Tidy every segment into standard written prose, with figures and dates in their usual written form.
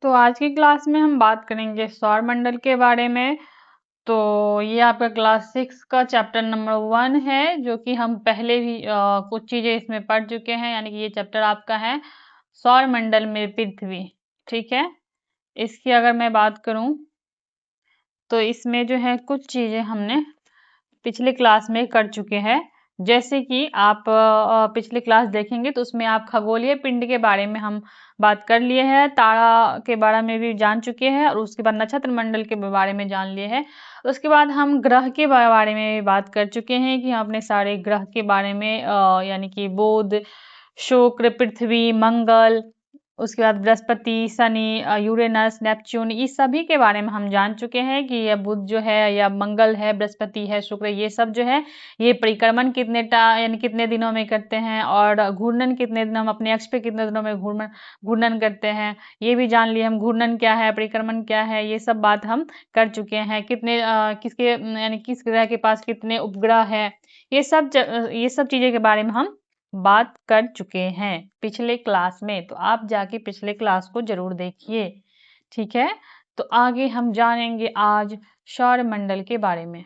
तो आज की क्लास में हम बात करेंगे सौरमंडल के बारे में। तो ये आपका क्लास 6 का चैप्टर नंबर 1 है, जो कि हम पहले भी कुछ चीजें इसमें पढ़ चुके हैं। यानी कि ये चैप्टर आपका है सौरमंडल में पृथ्वी। ठीक है, इसकी अगर मैं बात करूं तो इसमें जो है कुछ चीजें हमने पिछले क्लास में कर चुके हैं। जैसे कि आप पिछले क्लास देखेंगे तो उसमें आप खगोलीय पिंड के बारे में हम बात कर लिए हैं, तारा के बारे में भी जान चुके हैं, और उसके बाद नक्षत्र मंडल के बारे में जान लिए हैं। उसके बाद हम ग्रह के बारे में बात कर चुके हैं कि हम अपने सारे ग्रह के बारे में यानी कि बुध, शुक्र, पृथ्वी, मंगल, उसके बाद बृहस्पति, शनि, यूरेनस, नेपच्यून, इस सभी के बारे में हम जान चुके हैं कि यह बुध जो है या मंगल है, बृहस्पति है, शुक्र, ये सब जो है ये परिक्रमण यानी कितने दिनों में करते हैं, और घूर्णन कितने दिन, हम अपने अक्ष पे कितने दिनों में घूर्णन करते हैं, ये भी जान लिए हम। घूर्णन क्या है, परिक्रमण क्या है, ये सब बात हम कर चुके हैं। कितने किसके यानी किस ग्रह के पास कितने उपग्रह है, ये सब चीजें के बारे में हम बात कर चुके हैं पिछले क्लास में। तो आप जाके पिछले क्लास को जरूर देखिए। ठीक है, तो आगे हम जानेंगे आज सौरमंडल के बारे में।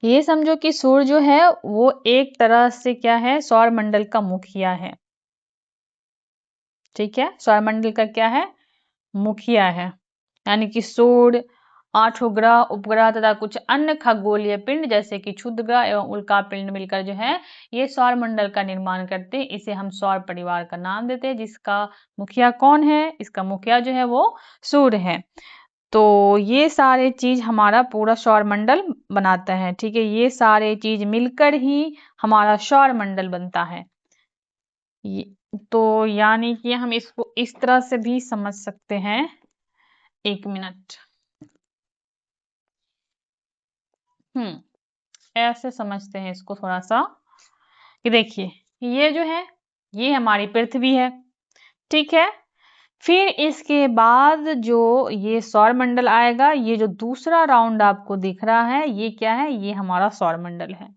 ये समझो कि सूर्य जो है वो एक तरह से क्या है, सौरमंडल का मुखिया है। ठीक है, सौरमंडल का क्या है, मुखिया है। यानी कि सूर्य, 8 ग्रह, उपग्रह तथा कुछ अन्य खगोलीय पिंड जैसे कि क्षुद्र ग्रह एवं उल्का पिंड मिलकर जो है ये सौरमंडल का निर्माण करते हैं। इसे हम सौर परिवार का नाम देते हैं, जिसका मुखिया कौन है, इसका मुखिया जो है वो सूर्य है। तो ये सारे चीज हमारा पूरा सौरमंडल बनाता है। ठीक है, ये सारे चीज मिलकर ही हमारा सौरमंडल बनता है। तो यानी कि हम इसको इस तरह से भी समझ सकते हैं। एक मिनट, ऐसे समझते हैं इसको थोड़ा सा कि देखिए, ये जो है ये हमारी पृथ्वी है। ठीक है, फिर इसके बाद जो ये सौरमंडल आएगा, ये जो दूसरा राउंड आपको दिख रहा है ये क्या है, ये हमारा सौरमंडल है।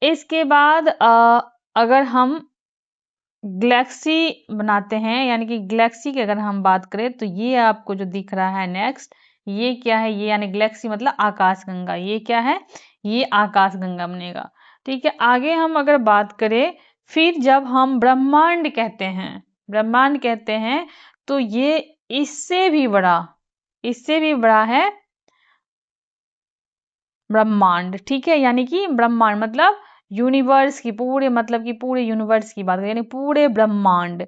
इसके बाद अगर हम गैलेक्सी बनाते हैं, यानी कि गैलेक्सी की अगर हम बात करें तो ये आपको जो दिख रहा है नेक्स्ट, ये क्या है, ये यानी गैलेक्सी मतलब आकाशगंगा। ये क्या है, ये आकाशगंगा बनेगा। ठीक है, आगे हम अगर बात करें, फिर जब हम ब्रह्मांड कहते हैं, ब्रह्मांड कहते हैं तो ये इससे भी बड़ा है ब्रह्मांड। ठीक है, यानी कि ब्रह्मांड मतलब यूनिवर्स की पूरे, मतलब कि पूरे यूनिवर्स की बात करें, यानी पूरे ब्रह्मांड,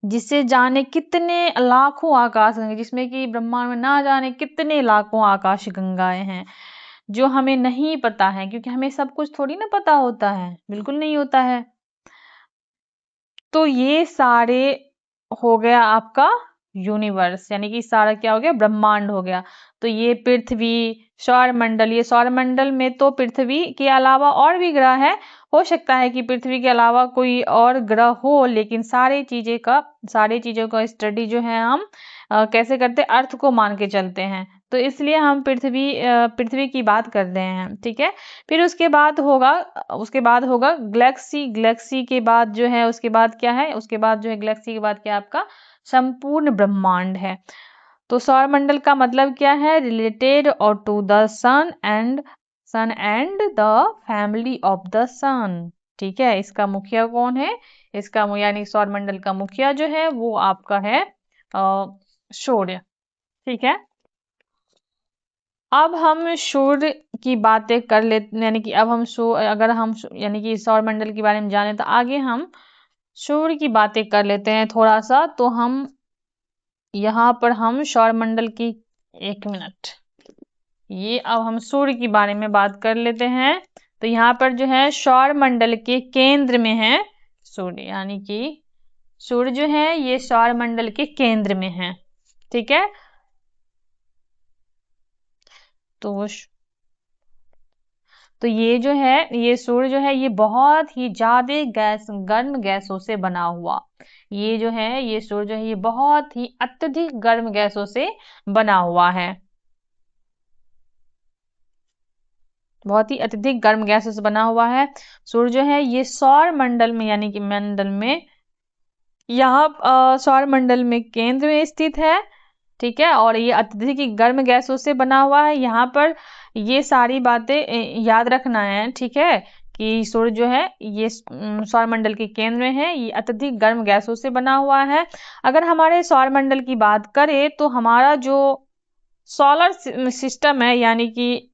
जिसे जाने कितने लाखों आकाश गंगा, जिसमें कि ब्रह्मांड में ना जाने कितने लाखों आकाश गंगाएं हैं, जो हमें नहीं पता है, क्योंकि हमें सब कुछ थोड़ी ना पता होता है, बिल्कुल नहीं होता है। तो ये सारे हो गया आपका यूनिवर्स, यानी कि सारा क्या हो गया, ब्रह्मांड हो गया। तो ये पृथ्वी, सौरमंडल, ये सौरमंडल में तो पृथ्वी के अलावा और भी ग्रह है। हो सकता है कि पृथ्वी के अलावा कोई और ग्रह हो, लेकिन सारी चीजों का स्टडी जो है हम कैसे करते हैं, अर्थ को मान के चलते हैं। तो इसलिए हम पृथ्वी की बात कर रहे हैं। ठीक है, फिर उसके बाद होगा गैलेक्सी। गैलेक्सी के बाद जो है, उसके बाद क्या है, उसके बाद जो है गैलेक्सी के बाद क्या है, आपका संपूर्ण ब्रह्मांड है। तो सौरमंडल का मतलब क्या है, रिलेटेड और to the sun and the family of the sun. ठीक है, इसका मुखिया कौन है, यानी सौरमंडल का मुखिया जो है वो आपका है सूर्य। ठीक है, अब हम सूर्य की बातें कर लेते, यानी कि अब हम यानी कि सौरमंडल के बारे में जाने, तो आगे हम सूर्य की बातें कर लेते हैं थोड़ा सा। तो हम यहाँ पर हम सौरमंडल की, एक मिनट, ये अब हम सूर्य के बारे में बात कर लेते हैं। तो यहाँ पर जो है सौरमंडल के केंद्र में है सूर्य, यानी कि सूर्य जो है ये सौरमंडल के केंद्र में है। ठीक है, तो ये जो है, ये सूर्य जो है ये बहुत ही ज्यादा गर्म गैसों से बना हुआ, ये जो है ये सूर्य जो है ये बहुत ही अत्यधिक गर्म गैसों से बना हुआ है, बहुत ही अत्यधिक गर्म गैसों से बना हुआ है। सूर्य जो है ये सौर मंडल में यानी कि मंडल में, यहाँ सौर मंडल में केंद्र में स्थित है, ठीक है। और ये अत्यधिक गर्म गैसों से बना हुआ है। यहाँ पर ये सारी बातें याद रखना है, ठीक है, कि सूर्य जो है ये सौर मंडल के केंद्र में है, ये अत्यधिक गर्म गैसों से बना हुआ है। अगर हमारे सौर मंडल की बात करें तो हमारा जो सोलर सिस्टम है यानी कि,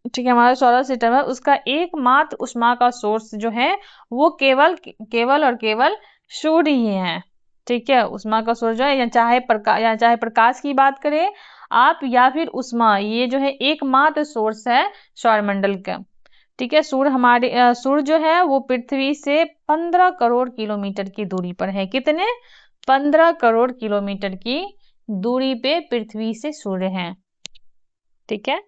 ठीक है, हमारा सोलर सिस्टम है, उसका एकमात्र ऊष्मा का सोर्स जो है वो केवल केवल और केवल सूर्य ही है, ठीक है। ऊष्मा का सोर्स जो है, या चाहे प्रकाश की बात करें आप या फिर ऊष्मा, ये जो है एकमात्र सोर्स है सौरमंडल का, ठीक है। सूर्य जो है वो पृथ्वी से 15 करोड़ किलोमीटर की दूरी पर है। कितने? 15 करोड़ किलोमीटर की दूरी पे पृथ्वी से सूर्य है, ठीक है।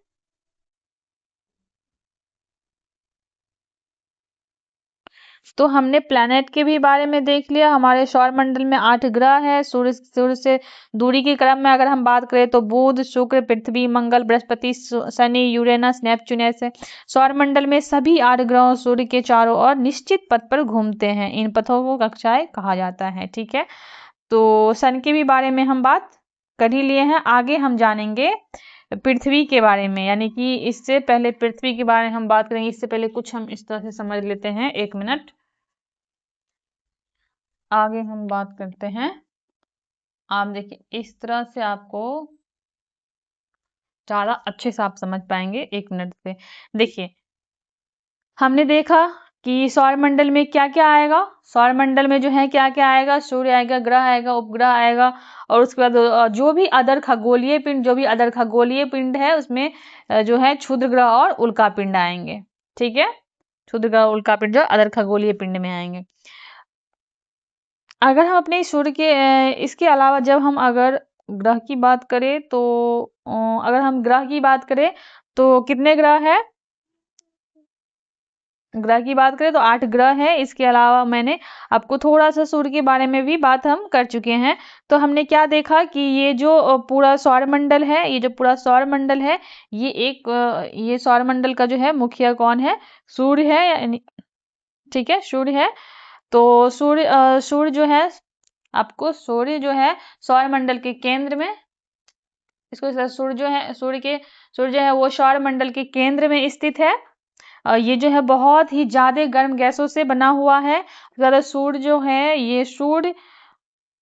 तो हमने प्लैनेट के भी बारे में देख लिया। हमारे सौरमंडल में 8 ग्रह है। सूर्य से दूरी के क्रम में अगर हम बात करें तो बुध, शुक्र, पृथ्वी, मंगल, बृहस्पति, शनि, यूरेनस, नेपच्यून ऐसे सौरमंडल में सभी 8 ग्रहों सूर्य के चारों ओर निश्चित पथ पर घूमते हैं। इन पथों को कक्षाएं कहा जाता है, ठीक है। तो सन के भी बारे में हम बात कर ही लिए हैं। आगे हम जानेंगे पृथ्वी के बारे में, यानी कि इससे पहले पृथ्वी के बारे में हम बात करेंगे। इससे पहले कुछ हम इस तरह से समझ लेते हैं, 1 मिनट। आगे हम बात करते हैं। आप देखिए इस तरह से आपको ज़्यादा अच्छे से आप समझ पाएंगे 1 मिनट से। देखिए हमने देखा कि सौरमंडल में क्या क्या आएगा। सौरमंडल में जो है क्या क्या आएगा, सूर्य आएगा, ग्रह आएगा, उपग्रह आएगा, और उसके बाद जो भी अदर खगोलीय पिंड है उसमें जो है क्षुद्र ग्रह और उल्का पिंड आएंगे, ठीक है। क्षुद्र ग्रह उल्का पिंड जो अदर खगोलीय पिंड में आएंगे। अगर हम अपने सूर्य के इसके अलावा जब हम अगर ग्रह की बात करें तो अगर हम ग्रह की बात करें तो कितने ग्रह है? ग्रह की बात करें तो 8 ग्रह है। इसके अलावा मैंने आपको थोड़ा सा सूर्य के बारे में भी बात हम कर चुके हैं। तो हमने क्या देखा कि ये जो पूरा सौरमंडल है, ये जो पूरा सौरमंडल है, ये सौरमंडल का जो है मुखिया कौन है? सूर्य है, यानी ठीक है, सूर्य है। तो सूर्य जो है, आपको सूर्य जो है सौरमंडल के केंद्र में, इसको सूर्य जो है वो सौरमंडल के केंद्र में स्थित है। ये जो है बहुत ही ज्यादा गर्म गैसों से बना हुआ है। ज़्यादा सूर्य जो है ये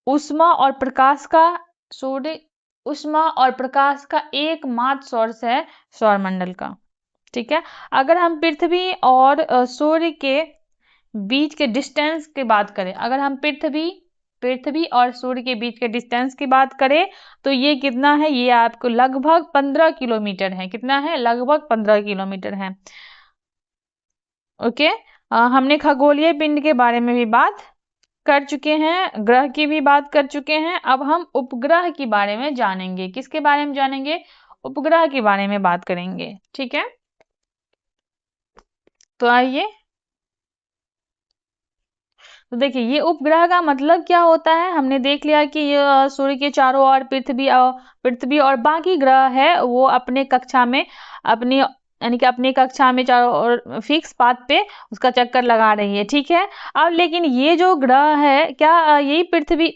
ऊष्मा और प्रकाश का सूर्य ऊष्मा और प्रकाश का एकमात्र सोर्स है सौरमंडल का, ठीक है। अगर हम पृथ्वी और सूर्य के बीच के डिस्टेंस की बात करें, अगर हम पृथ्वी और सूर्य के बीच के डिस्टेंस की बात करें तो ये कितना है? ये आपको लगभग 15 किलोमीटर है। कितना है? लगभग 15 किलोमीटर है, ओके। हमने खगोलीय पिंड के बारे में भी बात कर चुके हैं, ग्रह की भी बात कर चुके हैं। अब हम उपग्रह के बारे में जानेंगे। किसके बारे में जानेंगे? उपग्रह के बारे में बात करेंगे, ठीक है। तो आइए, तो देखिए ये उपग्रह का मतलब क्या होता है। हमने देख लिया कि ये सूर्य के चारों ओर पृथ्वी और बाकी ग्रह है वो अपने कक्षा में अपनी कक्षा में चारों ओर फिक्स पाथ पे उसका चक्कर लगा रही है, ठीक है। अब लेकिन ये जो ग्रह है क्या यही पृथ्वी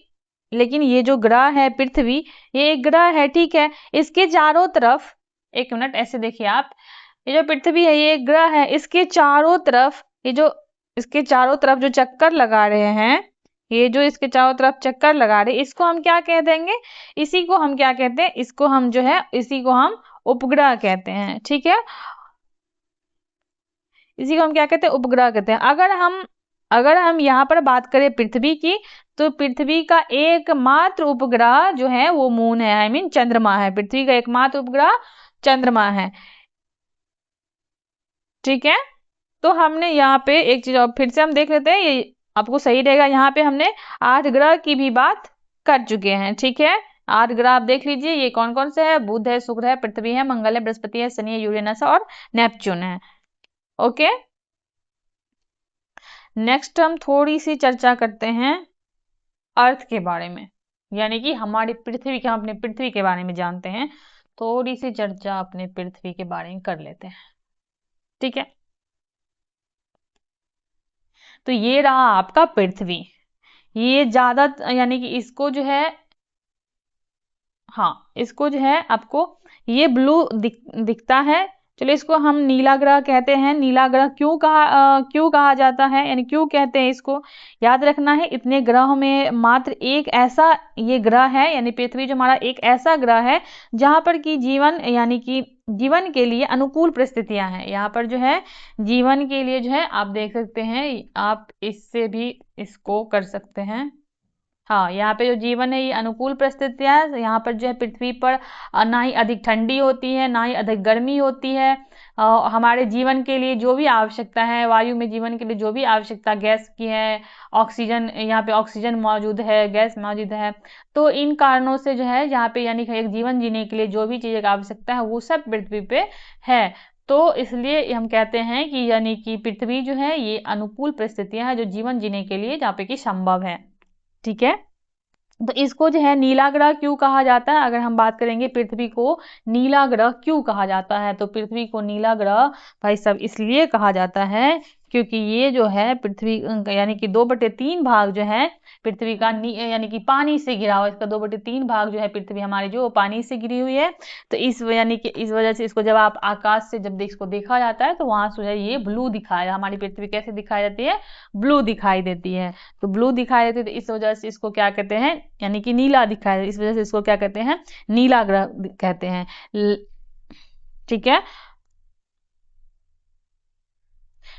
लेकिन ये जो ग्रह है पृथ्वी, ये एक ग्रह है, ठीक है। इसके चारों तरफ, 1 मिनट ऐसे देखिए आप, ये जो पृथ्वी है ये एक ग्रह है, इसके चारों तरफ जो चक्कर लगा रहे हैं, ये जो इसके चारों तरफ चक्कर लगा रहे, इसको हम क्या कह देंगे? इसी को हम क्या कहते हैं? इसी को हम उपग्रह कहते हैं, ठीक है। इसी को हम क्या कहते हैं? उपग्रह कहते हैं। अगर हम यहाँ पर बात करें पृथ्वी की, तो पृथ्वी का एकमात्र उपग्रह जो है वो मून है, आई मीन चंद्रमा है। पृथ्वी का एकमात्र उपग्रह चंद्रमा है, ठीक है। तो हमने यहाँ पे एक चीज और फिर से हम देख लेते हैं, ये आपको सही रहेगा। यहाँ पे हमने 8 ग्रह की भी बात कर चुके हैं, ठीक है। 8 ग्रह आप देख लीजिए, ये कौन कौन से है? बुध है, शुक्र है, पृथ्वी है, मंगल है, बृहस्पति है, शनि है, यूरेनस और नेपच्यून है, ओके। नेक्स्ट हम थोड़ी सी चर्चा करते हैं अर्थ के बारे में, यानी कि हम अपने पृथ्वी के बारे में जानते हैं। थोड़ी सी चर्चा अपने पृथ्वी के बारे में कर लेते हैं। ठीक है, तो ये रहा आपका पृथ्वी। ये ज्यादा यानी कि इसको जो है, हाँ इसको जो है आपको ये ब्लू दिखता है। चलिए इसको हम नीला ग्रह कहते हैं। नीला ग्रह क्यों कहा जाता है, यानी क्यों कहते हैं इसको, याद रखना है इतने ग्रह में मात्र एक ऐसा ये ग्रह है, यानी पृथ्वी जो हमारा एक ऐसा ग्रह है जहां पर कि जीवन यानी कि जीवन के लिए अनुकूल परिस्थितियां हैं। यहाँ पर जो है जीवन के लिए जो है आप देख सकते हैं, आप इससे भी इसको कर सकते हैं। हाँ, यहाँ पे जो जीवन है ये अनुकूल परिस्थितियां है। यहाँ पर जो है पृथ्वी पर ना ही अधिक ठंडी होती है ना ही अधिक गर्मी होती है। हमारे जीवन के लिए जो भी आवश्यकता है, वायु में जीवन के लिए जो भी आवश्यकता गैस की है, ऑक्सीजन, यहाँ पे ऑक्सीजन मौजूद है, गैस मौजूद है। तो इन कारणों से जो है यहाँ पे यानी कि एक जीवन जीने के लिए जो भी चीज़ें की आवश्यकता है वो सब पृथ्वी पे है। तो इसलिए हम कहते हैं कि यानी कि पृथ्वी जो है ये अनुकूल परिस्थितियां हैं जो जीवन जीने के लिए जहाँ पे कि संभव है। ठीक है, तो इसको जो है नीला ग्रह क्यों कहा जाता है, अगर हम बात करेंगे पृथ्वी को नीला ग्रह क्यों कहा जाता है, तो पृथ्वी को नीला ग्रह भाई सब इसलिए कहा जाता है क्योंकि ये जो है पृथ्वी यानी कि 2/3 भाग जो है पृथ्वी का यानी कि पानी से घिरा हुआ, इसका 2/3 भाग जो है पृथ्वी हमारी जो पानी से घिरी हुई है। तो इस यानी कि इस वजह से इसको जब आप आकाश से जब इसको देखा जाता है तो वहां से जो है ये ब्लू दिखाया, हमारी पृथ्वी कैसे दिखाई जाती है, ब्लू दिखाई देती है। तो ब्लू दिखाई देती है, तो इस वजह से इसको क्या कहते हैं, यानी कि नीला दिखाई, इस वजह से इसको क्या कहते हैं, नीला ग्रह कहते हैं। ठीक है,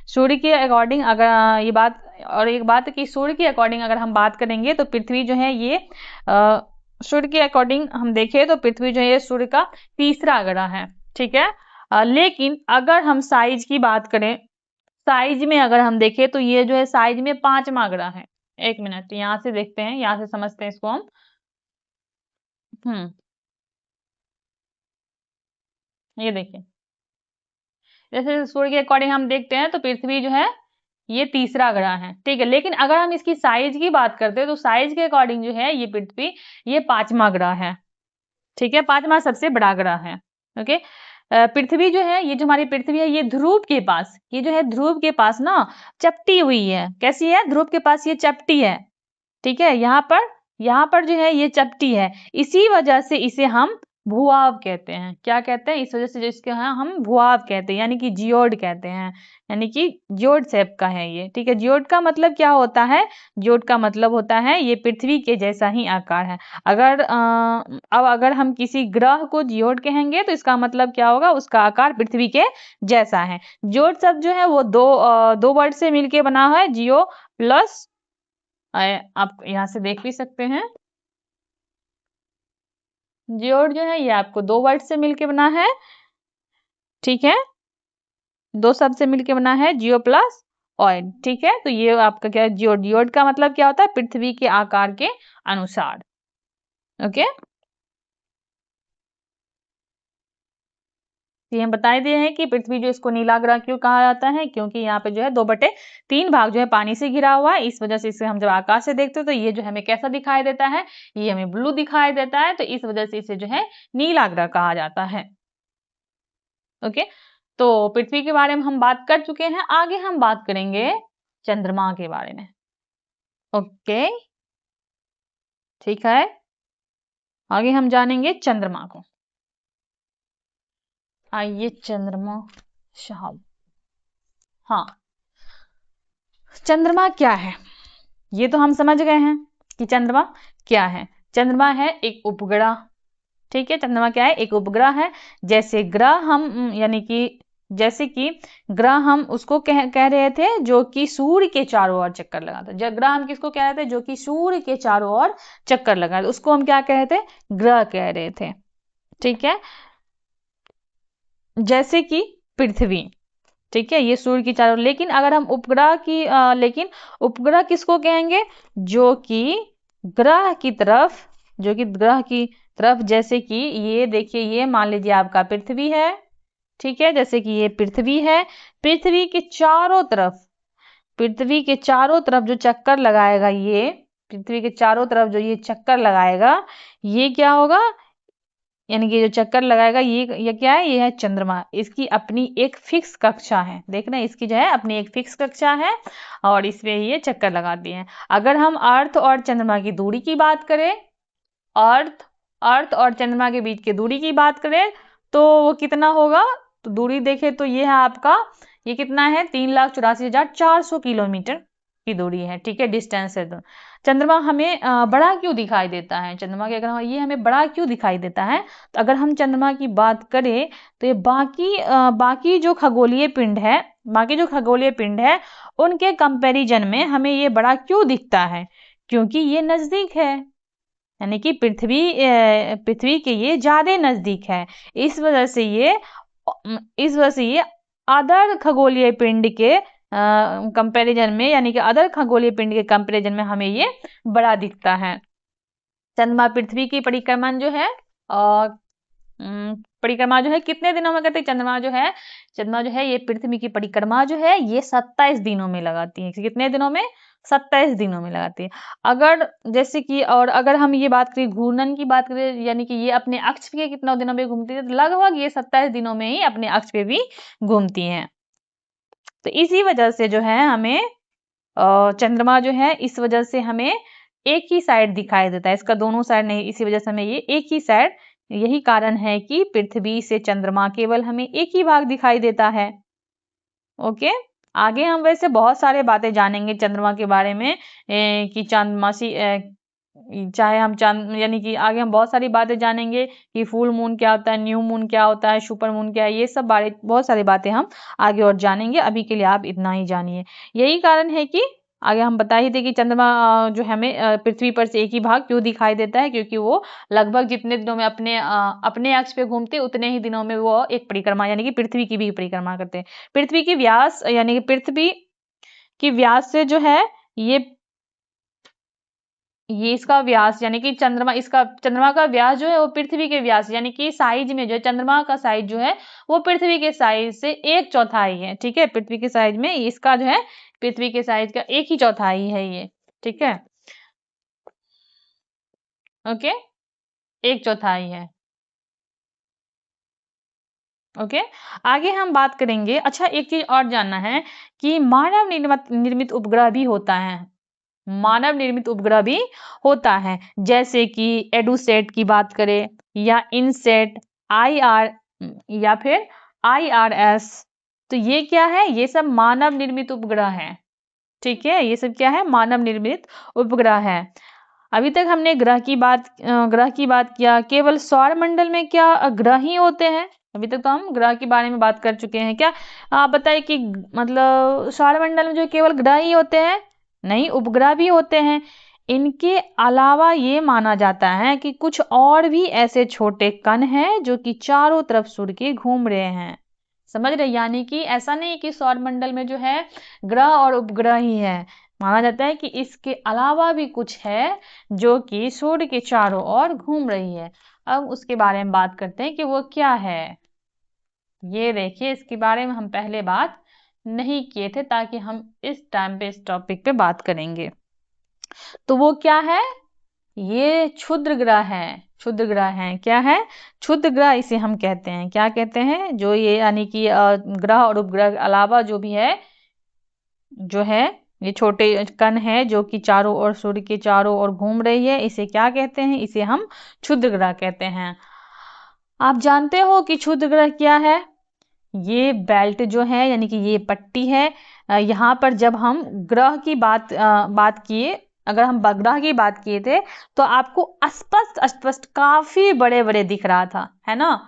सूर्य के अकॉर्डिंग अगर ये बात, और एक बात है कि सूर्य के अकॉर्डिंग अगर हम बात करेंगे तो पृथ्वी जो है ये सूर्य के अकॉर्डिंग हम देखें तो पृथ्वी जो है ये सूर्य का तीसरा ग्रह है। ठीक है, लेकिन अगर हम साइज की बात करें, साइज में अगर हम देखें तो ये जो है साइज में 5वां ग्रह है। एक मिनट यहाँ से देखते हैं, यहाँ से समझते हैं इसको हम। ये देखिए, जैसे सूर्य के अकॉर्डिंग हम देखते हैं तो पृथ्वी जो है ये तीसरा ग्रह है। ठीक है, लेकिन अगर हम इसकी साइज की बात करते हैं तो साइज के अकॉर्डिंग जो है ये पृथ्वी ये 5वां ग्रह है। ठीक है, 5वां सबसे बड़ा ग्रह है। ओके, पृथ्वी जो है ये जो हमारी पृथ्वी है ये ध्रुव के पास, ये जो है ध्रुव के पास ना चपटी हुई है। कैसी है, ध्रुव के पास ये चपटी है। ठीक है, यहाँ पर जो है ये चपटी है, इसी वजह से इसे हम भूआब कहते हैं। क्या कहते हैं, इस वजह से जो इसके यहाँ हम भूआब कहते हैं, यानी कि जियोड कहते हैं, यानी कि जियोड शेप का है ये। ठीक है, जियोड का मतलब क्या होता है, जियोड का मतलब होता है ये पृथ्वी के जैसा ही आकार है। अब अगर हम किसी ग्रह को जियोड कहेंगे तो इसका मतलब क्या होगा, उसका आकार पृथ्वी के जैसा है। जियोड शब्द जो है वो दो वर्ड से मिलके बना है, जियो प्लस, आप यहाँ से देख भी सकते हैं, जियोड जो है ये आपको 2 वर्ड से मिलके बना है। ठीक है, 2 शब्द से मिलके बना है, जियो प्लस ऑइड। ठीक है, तो ये आपका क्या है, जियोड। जियोड का मतलब क्या होता है, पृथ्वी के आकार के अनुसार। ओके, ये हम बता दिए हैं कि पृथ्वी जो इसको नीला ग्रह क्यों कहा जाता है, क्योंकि यहाँ पे जो है 2/3 भाग जो है पानी से घिरा हुआ है। इस वजह से इसे हम जब आकाश से देखते हैं तो ये जो हमें कैसा दिखाई देता है, ये हमें ब्लू दिखाई देता है। तो इस वजह से इसे जो है नीला ग्रह कहा जाता है। ओके, तो पृथ्वी के बारे में हम बात कर चुके हैं, आगे हम बात करेंगे चंद्रमा के बारे में। ओके, ठीक है, आगे हम जानेंगे चंद्रमा को। आइए चंद्रमा साहब, हाँ चंद्रमा क्या है, ये तो हम समझ गए हैं कि चंद्रमा क्या है। चंद्रमा है एक उपग्रह। ठीक है, चंद्रमा क्या है, एक उपग्रह है। जैसे ग्रह हम यानी कि जैसे कि ग्रह हम उसको कह रहे थे जो कि सूर्य के चारों ओर चक्कर लगाता है। ग्रह हम किसको कह रहे थे, जो कि सूर्य के चारों ओर चक्कर लगा, उसको हम क्या कह रहे थे, ग्रह कह रहे थे। ठीक है, जैसे कि पृथ्वी। ठीक है, ये सूर्य की चारों, लेकिन अगर हम उपग्रह की लेकिन उपग्रह किसको कहेंगे, जो कि ग्रह की तरफ, जो कि ग्रह की तरफ, जैसे कि ये देखिए, ये मान लीजिए आपका पृथ्वी है। ठीक है, जैसे कि ये पृथ्वी है, पृथ्वी के चारों तरफ, पृथ्वी के चारों तरफ जो चक्कर लगाएगा, ये पृथ्वी के चारों तरफ जो ये चक्कर लगाएगा, ये क्या होगा, यानी कि जो चक्कर लगाएगा ये क्या है, ये है चंद्रमा। इसकी अपनी एक फिक्स कक्षा है, देख रहे हैं, इसकी जो है अपनी एक फिक्स कक्षा है और इसमें ये चक्कर लगाती है। अगर हम अर्थ और चंद्रमा की दूरी की बात करें, अर्थ अर्थ और चंद्रमा के बीच की दूरी की बात करें तो वो कितना होगा, तो दूरी देखें तो ये है आपका, ये कितना है, 3,84,400 किलोमीटर की दूरी है, ठीक है, डिस्टेंस है। तो चंद्रमा हमें बड़ा क्यों दिखाई देता है, चंद्रमा के अगर ये हमें बड़ा क्यों दिखाई देता है, तो अगर हम चंद्रमा की बात करें तो ये बाकी जो खगोलीय पिंड है, उनके कंपैरिजन में हमें ये बड़ा क्यों दिखता है, क्योंकि ये नजदीक है, यानी कि पृथ्वी के ये ज्यादा नजदीक है। इस वजह से ये अदर खगोलीय पिंड के कंपैरिजन में, यानी कि अदर खगोलीय पिंड के कंपैरिजन में हमें ये बड़ा दिखता है। चंद्रमा पृथ्वी की परिक्रमा जो है परिक्रमा जो है कितने दिनों में करते हैं, चंद्रमा जो है ये पृथ्वी की परिक्रमा जो है ये 27 दिनों में लगाती है। कितने दिनों में, 27 दिनों में लगाती है। अगर जैसे कि, और अगर हम ये बात करें घूर्णन की बात करें, यानी कि ये अपने अक्ष के कितने दिनों में घूमती है, तो लगभग ये 27 दिनों में ही अपने अक्ष पे भी घूमती है। तो इसी वजह से जो है हमें चंद्रमा जो है, इस वजह से हमें एक ही साइड दिखाई देता है, इसका दोनों साइड नहीं, इसी वजह से हमें ये एक ही साइड, यही कारण है कि पृथ्वी से चंद्रमा केवल हमें एक ही भाग दिखाई देता है। ओके, आगे हम वैसे बहुत सारे बातें जानेंगे चंद्रमा के बारे में, कि चांदमासी, चाहे हम चांद, यानी कि आगे हम बहुत सारी बातें जानेंगे कि फुल मून क्या होता है, न्यू मून क्या होता है, सुपर मून क्या है, ये सब बारे बहुत सारी बातें हम आगे और जानेंगे। अभी के लिए आप इतना ही जानिए। यही कारण है कि आगे हम बता ही थे कि चंद्रमा जो हमें पृथ्वी पर से एक ही भाग क्यों दिखाई देता है, क्योंकि वो लगभग जितने दिनों में अपने अक्ष पे घूमते उतने ही दिनों में वो एक परिक्रमा, यानी कि पृथ्वी की भी परिक्रमा करते हैं। पृथ्वी की व्यास, यानी कि पृथ्वी की व्यास से जो है ये इसका व्यास, यानी कि चंद्रमा का व्यास जो है वो पृथ्वी के व्यास, यानी कि साइज में जो है चंद्रमा का साइज जो है वो पृथ्वी के साइज से 1/4 है, ठीक है, पृथ्वी के साइज में इसका जो है पृथ्वी के साइज का 1/4 है ये, ठीक है, ओके, 1/4 है। ओके, आगे हम बात करेंगे। अच्छा, एक चीज और जानना है कि मानव निर्मित उपग्रह भी होता है, मानव निर्मित उपग्रह भी होता है, जैसे कि एडुसेट की बात करें, या इनसेट, IR, या फिर IRS। तो ये क्या है, ये सब मानव निर्मित उपग्रह है, ठीक है, ये सब क्या है, मानव निर्मित उपग्रह है। अभी तक हमने ग्रह की बात किया, केवल सौर मंडल में क्या ग्रह ही होते हैं, अभी तक तो हम ग्रह के बारे में बात कर चुके हैं। क्या आप बताइए कि मतलब सौर मंडल में जो केवल ग्रह ही होते हैं, नहीं, उपग्रह भी होते हैं। इनके अलावा ये माना जाता है कि कुछ और भी ऐसे छोटे कण हैं जो कि चारों तरफ सूर्य के घूम रहे हैं, समझ रहे, यानी कि ऐसा नहीं कि सौर मंडल में जो है ग्रह और उपग्रह ही है, माना जाता है कि इसके अलावा भी कुछ है जो कि सूर्य के चारों ओर घूम रही है। अब उसके बारे में बात करते हैं कि वो क्या है। ये देखिए, इसके बारे में हम पहले बात नहीं किए थे, ताकि हम इस टाइम पे इस टॉपिक पे बात करेंगे। तो वो क्या है, ये क्षुद्र ग्रह है, क्षुद्र ग्रह है, क्या है, क्षुद्र ग्रह इसे हम कहते हैं, क्या कहते हैं, जो ये यानी कि ग्रह और उपग्रह के अलावा जो भी है, जो है ये छोटे कण है जो कि चारों ओर, सूर्य के चारों ओर घूम रही है, इसे क्या कहते हैं, इसे हम क्षुद्र ग्रह कहते हैं। आप जानते हो कि क्षुद्र ग्रह क्या है, ये बेल्ट जो है, यानी कि ये पट्टी है, यहाँ पर जब हम ग्रह की बात किए, अगर हम ग्रह की बात किए थे तो आपको स्पष्ट स्पष्ट काफी बड़े बड़े दिख रहा था, है ना,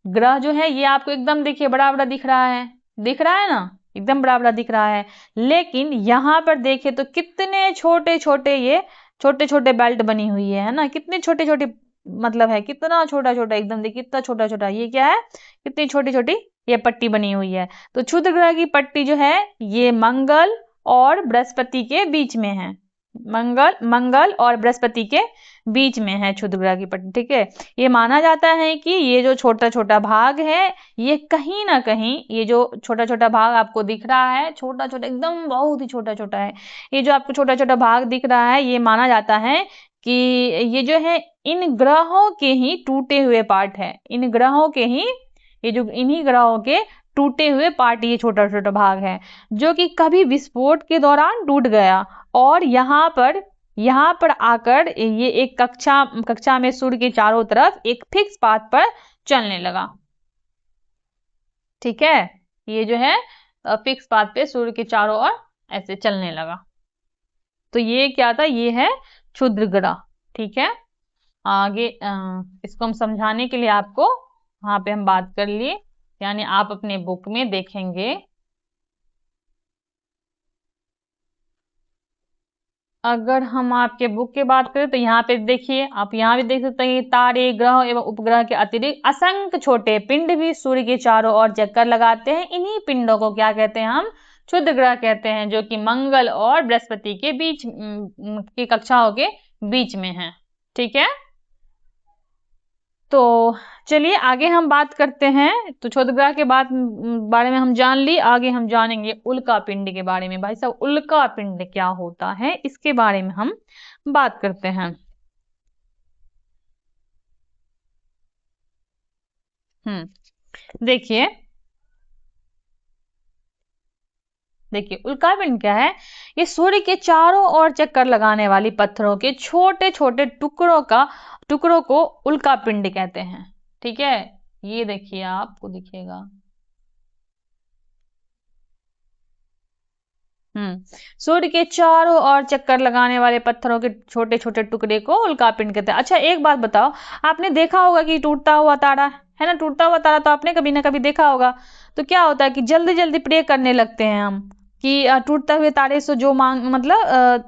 ग्रह जो है ये आपको एकदम देखिए बड़ा बड़ा दिख रहा है ना, एकदम बड़ा बड़ा दिख रहा है। लेकिन यहाँ पर देखे तो कितने छोटे छोटे, ये छोटे छोटे बेल्ट बनी हुई है ना, कितने छोटे छोटे, मतलब है कितना छोटा छोटा, एकदम देखिए कितना छोटा छोटा, ये क्या है, कितनी छोटी छोटी ये पट्टी बनी हुई है। तो क्षुद्र ग्रह की पट्टी जो है ये मंगल और बृहस्पति के बीच में है, मंगल और बृहस्पति के बीच में है क्षुद्र ग्रह की पट्टी, ठीक है। ये माना जाता है कि ये जो छोटा छोटा भाग है, ये कहीं ना कहीं, ये जो छोटा छोटा भाग आपको दिख रहा है, छोटा छोटा एकदम बहुत ही छोटा छोटा है, ये जो आपको छोटा छोटा भाग दिख रहा है, ये माना जाता है कि ये जो है इन ग्रहों के ही टूटे हुए पार्ट है, इन ग्रहों के ही, ये जो इन्हीं ग्रहों के टूटे हुए पार्ट, ये छोटा छोटा भाग है जो कि कभी विस्फोट के दौरान टूट गया और यहाँ पर आकर ये एक कक्षा में सूर्य के चारों तरफ एक फिक्स पाथ पर चलने लगा। ठीक है, ये जो है फिक्स पाथ पे सूर्य के चारों ओर ऐसे चलने लगा। तो ये क्या था, ये है क्षुद्र ग्रह। ठीक है, आगे इसको हम समझाने के लिए आपको वहां पे हम बात कर लिए, यानी आप अपने बुक में देखेंगे। अगर हम आपके बुक की बात करें तो यहाँ पे देखिए, आप यहाँ भी देख सकते हैं तारे, ग्रह एवं उपग्रह के अतिरिक्त असंख्य छोटे पिंड भी सूर्य के चारों ओर चक्कर लगाते हैं। इन्हीं पिंडों को क्या कहते हैं हम, क्षुद्र ग्रह कहते हैं, जो कि मंगल और बृहस्पति के बीच की कक्षाओं के बीच में है। ठीक है, तो चलिए आगे हम बात करते हैं। तो क्षुद्र ग्रह के बारे में हम जान ली, आगे हम जानेंगे उल्का पिंड के बारे में। भाई साहब, उल्का पिंड क्या होता है इसके बारे में हम बात करते हैं। देखिए उल्कापिंड क्या है, ये सूर्य के चारों ओर चक्कर लगाने वाली पत्थरों के छोटे छोटे टुकड़ों को उल्कापिंड कहते हैं। ठीक है, ये देखिए आपको दिखेगा। सूर्य के चारों ओर चक्कर लगाने वाले पत्थरों के छोटे छोटे टुकड़े को उल्कापिंड कहते हैं। अच्छा एक बात बताओ, आपने देखा होगा कि टूटता हुआ तारा है ना, टूटता हुआ तारा तो आपने कभी ना कभी देखा होगा। तो क्या होता है कि जल्दी जल्दी प्रे करने लगते हैं हम कि टूटते हुए तारे से जो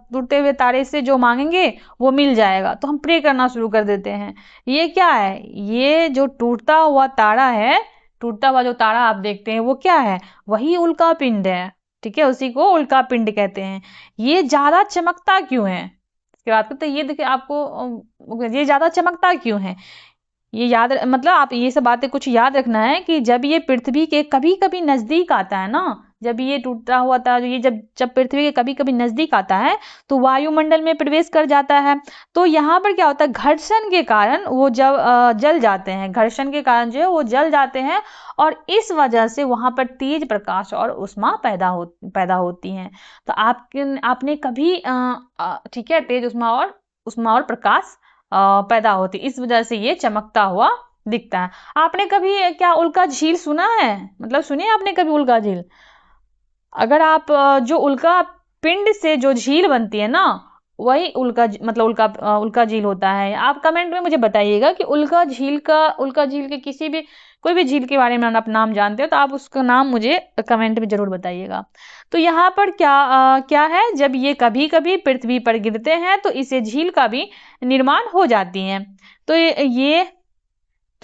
टूटते हुए तारे से जो मांगेंगे वो मिल जाएगा, तो हम प्रे करना शुरू कर देते हैं। ये क्या है, ये जो टूटता हुआ तारा है, टूटता हुआ जो तारा आप देखते हैं वो क्या है, वही उल्कापिंड है। ठीक है, उसी को उल्का पिंड कहते हैं। ये ज्यादा चमकता क्यों है, इसके बाद करते ये देखिए आपको, ये ज्यादा चमकता क्यों है, ये याद मतलब आप ये सब बातें कुछ याद रखना है कि जब ये पृथ्वी के कभी कभी नजदीक आता है ना, जब ये टूटा हुआ था, ये जब जब पृथ्वी के कभी कभी नजदीक आता है तो वायुमंडल में प्रवेश कर जाता है। तो यहाँ पर क्या होता है, घर्षण के कारण वो जब जल जाते हैं, घर्षण के कारण जो है वो जल जाते हैं और इस वजह से वहां पर तेज प्रकाश और उष्मा पैदा होती हैं। तो आपने कभी ठीक है, तेज उष्मा और प्रकाश पैदा होती, इस वजह से ये चमकता हुआ दिखता है। आपने कभी क्या उल्का झील सुना है, मतलब सुनिए आपने कभी उल्का झील, अगर आप जो उल्का पिंड से जो झील बनती है ना, वही मतलब उल्का झील होता है। आप कमेंट में मुझे बताइएगा कि उल्का झील के किसी भी कोई भी झील के बारे में आप नाम जानते हो तो आप उसका नाम मुझे कमेंट में जरूर बताइएगा। तो यहाँ पर क्या है, जब ये कभी कभी पृथ्वी पर गिरते हैं तो इसे झील का भी निर्माण हो जाती है। तो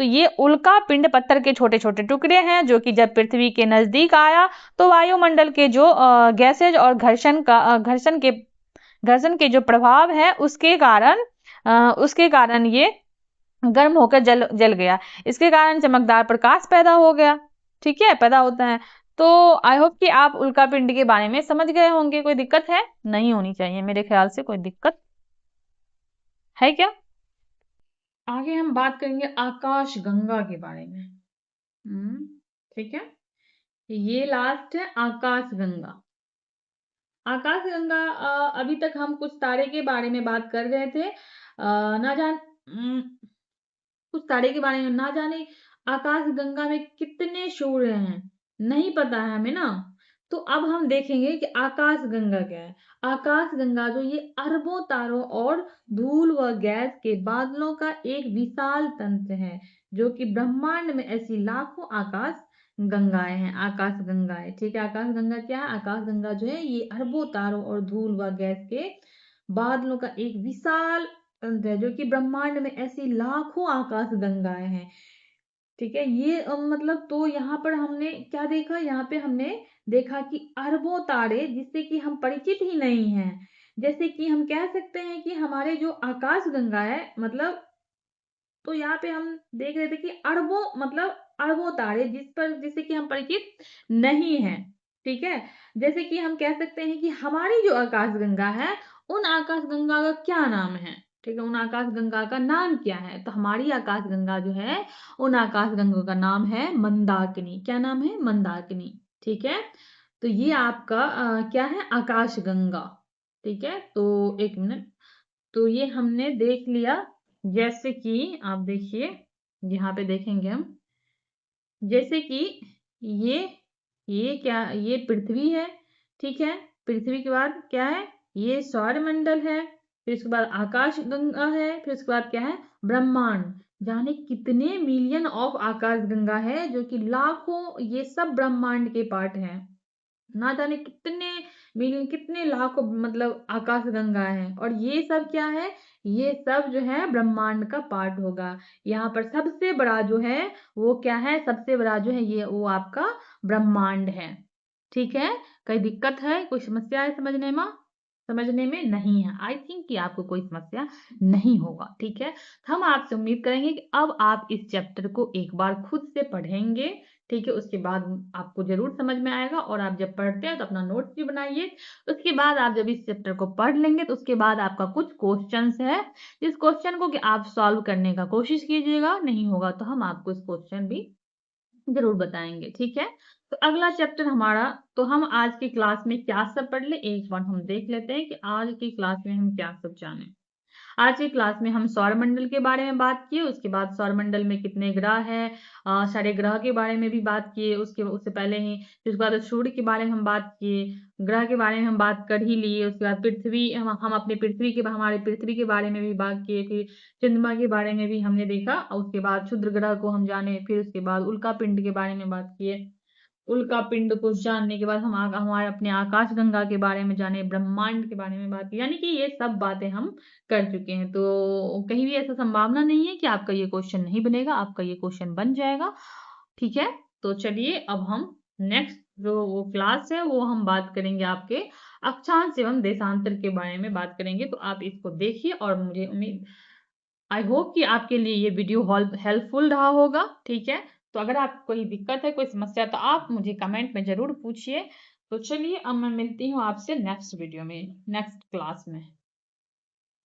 ये उल्का पिंड पत्थर के छोटे छोटे टुकड़े हैं जो कि जब पृथ्वी के नजदीक आया तो वायुमंडल के जो गैसेज और घर्षण के जो प्रभाव है उसके कारण ये गर्म होकर जल गया। इसके कारण चमकदार प्रकाश पैदा हो गया। ठीक है, पैदा होता है। तो आई होप कि आप उल्का पिंड के बारे में समझ गए होंगे। कोई दिक्कत है, नहीं होनी चाहिए मेरे ख्याल से, कोई दिक्कत है क्या। आगे हम बात करेंगे आकाश गंगा के बारे में। ठीक है, ये लास्ट है आकाश गंगा। आकाश गंगा, अभी तक हम कुछ तारे के बारे में बात कर रहे थे, ना जान कुछ तारे के बारे में, ना जाने आकाश गंगा में कितने सूर्य हैं नहीं पता है हमें ना। तो अब हम देखेंगे कि आकाश गंगा क्या है। आकाश गंगा जो ये अरबों तारों और धूल व गैस के बादलों का एक विशाल तंत्र है, जो कि ब्रह्मांड में ऐसी लाखों आकाश गंगाएं हैं। आकाश गंगाएं, ठीक है, आकाश गंगा क्या है, आकाश गंगा जो है ये अरबों तारों और धूल व गैस के बादलों का एक विशाल तंत्र है, जो कि ब्रह्मांड में ऐसी लाखों आकाश गंगाएं हैं। ठीक है, ये मतलब तो यहाँ पर हमने क्या देखा, यहाँ पे हमने देखा कि अरबों तारे जिससे कि हम परिचित ही नहीं हैं। जैसे कि हम कह सकते हैं कि हमारे जो आकाश गंगा है, मतलब तो यहाँ पे हम देख रहे थे कि अरबों तारे जिससे कि हम परिचित नहीं हैं। ठीक है, जैसे कि हम कह सकते हैं कि हमारी जो आकाश गंगा है, उन आकाश गंगा का क्या नाम है। ठीक है, उन आकाश गंगा का नाम क्या है? तो हमारी आकाश गंगा जो है, उन आकाश गंगा का नाम है मंदाकिनी। क्या नाम है? मंदाकिनी। ठीक है, तो ये आपका क्या है? आकाश गंगा। ठीक है, तो एक मिनट, तो ये हमने देख लिया। जैसे कि आप देखिए, यहाँ पे देखेंगे हम, जैसे कि ये ये क्या, ये पृथ्वी है। ठीक है, पृथ्वी के बाद क्या है? ये सौरमंडल है। फिर उसके बाद आकाश गंगा है। फिर उसके बाद क्या है? ब्रह्मांड। जाने कितने मिलियन ऑफ आकाश गंगा है, जो कि लाखों, ये सब ब्रह्मांड के पार्ट हैं। ना जाने कितने मिलियन, कितने लाखों, मतलब आकाश गंगा है। और ये सब क्या है? ये सब जो है ब्रह्मांड का पार्ट होगा। यहाँ पर सबसे बड़ा जो है वो क्या है? सबसे बड़ा जो है ये वो आपका ब्रह्मांड है। ठीक है, कोई दिक्कत है, कोई समस्या है समझने में नहीं है? आई थिंक कि आपको कोई समस्या नहीं होगा। ठीक है, हम आपसे उम्मीद करेंगे कि अब आप इस चैप्टर को एक बार खुद से पढ़ेंगे। ठीक है, उसके बाद आपको जरूर समझ में आएगा। और आप जब पढ़ते हैं तो अपना नोट्स भी बनाइए। उसके बाद आप जब इस चैप्टर को पढ़ लेंगे तो उसके बाद आपका कुछ क्वेश्चंस है, जिस क्वेश्चन को कि आप सॉल्व करने का कोशिश कीजिएगा। नहीं होगा तो हम आपको इस क्वेश्चन भी जरूर बताएंगे। ठीक है, तो अगला चैप्टर हमारा, तो हम आज की क्लास में क्या सब पढ़ ले, एक बार हम देख लेते हैं कि आज की क्लास में हम क्या सब जाने। आज की क्लास में हम सौरमंडल के बारे में बात किए। उसके बाद सौरमंडल में कितने ग्रह हैं, सारे ग्रह के बारे में भी बात किए। उससे पहले ही फिर उसके बाद सूर्य के बारे में हम बात किए, ग्रह के बारे में हम बात कर ही लिए। उसके बाद पृथ्वी, हम अपने पृथ्वी के, हमारे पृथ्वी के बारे में भी बात किए। फिर चंद्रमा के बारे में भी हमने देखा। और उसके बाद क्षुद्र ग्रह को हम जाने। फिर उसके बाद उल्का पिंड के बारे में बात किए। उल्का पिंड को जानने के बाद हम हमारे अपने आकाश गंगा के बारे में जाने, ब्रह्मांड के बारे में बात की। यानी कि ये सब बातें हम कर चुके हैं। तो कहीं भी ऐसा संभावना नहीं है कि आपका ये क्वेश्चन नहीं बनेगा, आपका ये क्वेश्चन बन जाएगा। ठीक है, तो चलिए अब हम नेक्स्ट जो वो क्लास है वो हम बात करेंगे आपके अक्षांश एवं देशांतर के बारे में बात करेंगे। तो आप इसको देखिए और मुझे उम्मीद, आई होप कि आपके लिए ये वीडियो हेल्पफुल रहा होगा। ठीक है, तो अगर आपको कोई दिक्कत है, कोई समस्या, तो आप मुझे कमेंट में जरूर पूछिए। तो चलिए अब मैं मिलती हूँ आपसे नेक्स्ट वीडियो में, नेक्स्ट क्लास में।